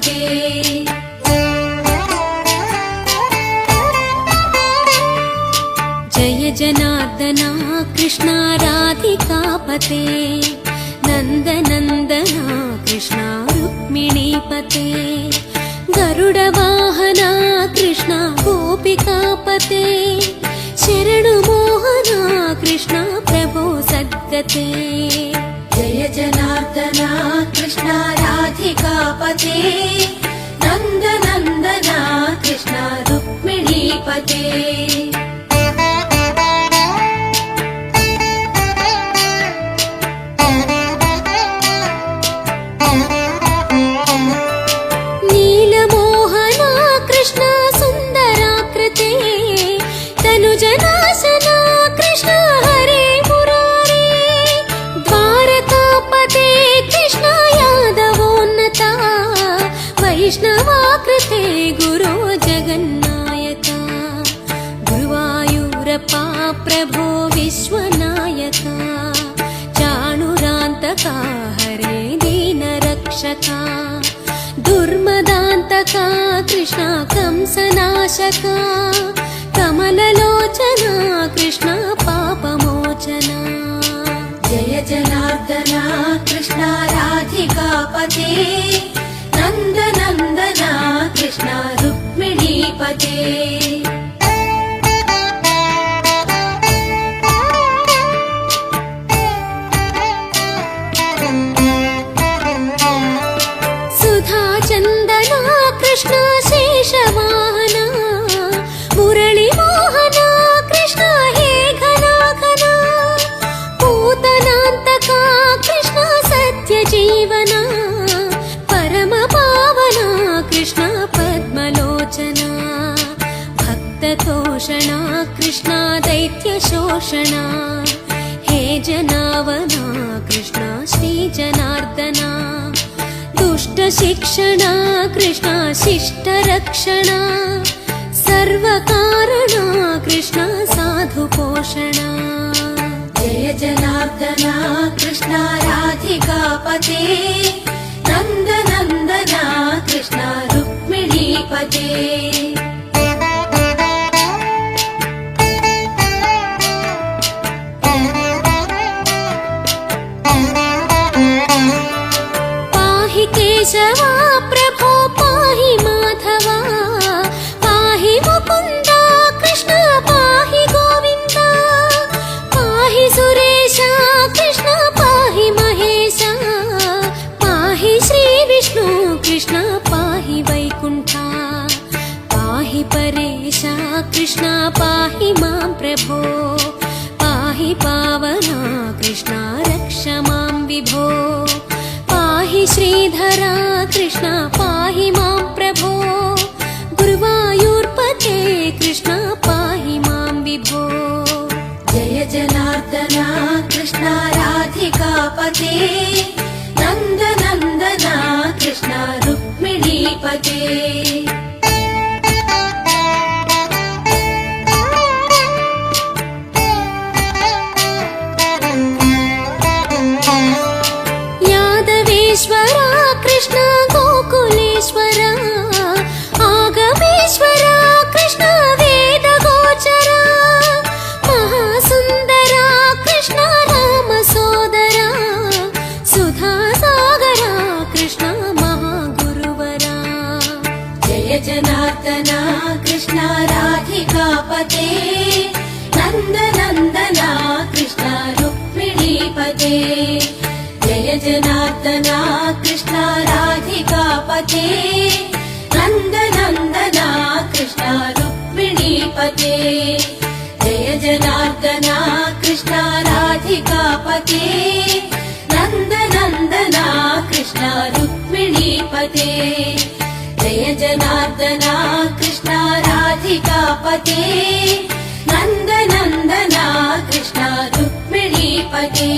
रुक्मिणीपते जय जनार्दना कृष्णा राधिकापते नन्दनन्दना कृष्णा रुक्मिणीपते गरुडवाहना कृष्णा गोपिकापते शरणु मोहना कृष्णा प्रभो सद्गते जय जनार्दना कृष्णा राधिकापते नन्दनन्दना कृष्णा रुक्मिणीपते नीलमोहना कृष्णा सुन्दराकृते तनुजनाशना कृष्णा हरे मुरारे द्वारकापते कृष्णा यादवोन्नता वैष्णवाकृते गुरो जगन्नायका गुरुवायूरप्पा प्रभो विश्वनायका चाणुरान्तका हरे दीनरक्षका दुर्मदान्तका कृष्णा कंसनाशका कमललोचना कृष्णा पापमोचना जय जनार्दना कृष्णा राधिकापते नन्दनन्दना कृष्णा रुक्मिणीपते चन्दना कृष्णा शेषवाहना मुरळीमोहना कृष्णा हे घना घना पूतनान्तका कृष्णा सत्यजीवना परमपावना कृष्णा पद्मलोचना भक्ततोषणा कृष्णा दैत्यशोषणा हे जनावना कृष्णा श्रीजनार्दना दुष्टशिक्षणा कृष्णा शिष्टरक्षणा सर्वकारणा कृष्णा साधुपोषणा जय जनार्दना कृष्णा राधिकापते नन्दनन्दना कृष्णा रुक्मिणीपते केशवा प्रभो पाहि माधवा पाहि मुकुन्दा कृष्णा पाहि गोविन्दा पाहि सुरेशा कृष्णा पाहि महेशा पाहि श्रीविष्णु कृष्णा पाहि वैकुण्ठा पाहि परेशा कृष्णा पाहि मां प्रभो पाहि पावना कृष्णा रक्ष मां विभो पाहि श्रीधरा कृष्णा पाहि मां प्रभो गुरुवायूर्पते कृष्णा पाहि मां विभो जय जनार्दना कृष्णा राधिकापते नन्दनन्दना कृष्णा रुक्मिणीपते यादवेश्वरा कृष्णा गोकुलेश्वरा आगमेश्वरा कृष्णा वेदगोचरा महासुन्दरा कृष्णा रामसोदरा सुधासागरा कृष्णा महागुरुवरा जय जनार्दना कृष्णा राधिकापते नन्दनन्दना कृष्णा रुक्मिणीपते जय जनार्दना कृष्णा राधिकापते नन्दनन्दना कृष्णा रुक्मिणीपते जय जनार्दना कृष्णा राधिकापते नन्दनन्दना कृष्णा रुक्मिणीपते जय जनार्दना कृष्णा राधिकापते नन्दनन्दना कृष्णा रुक्मिणीपते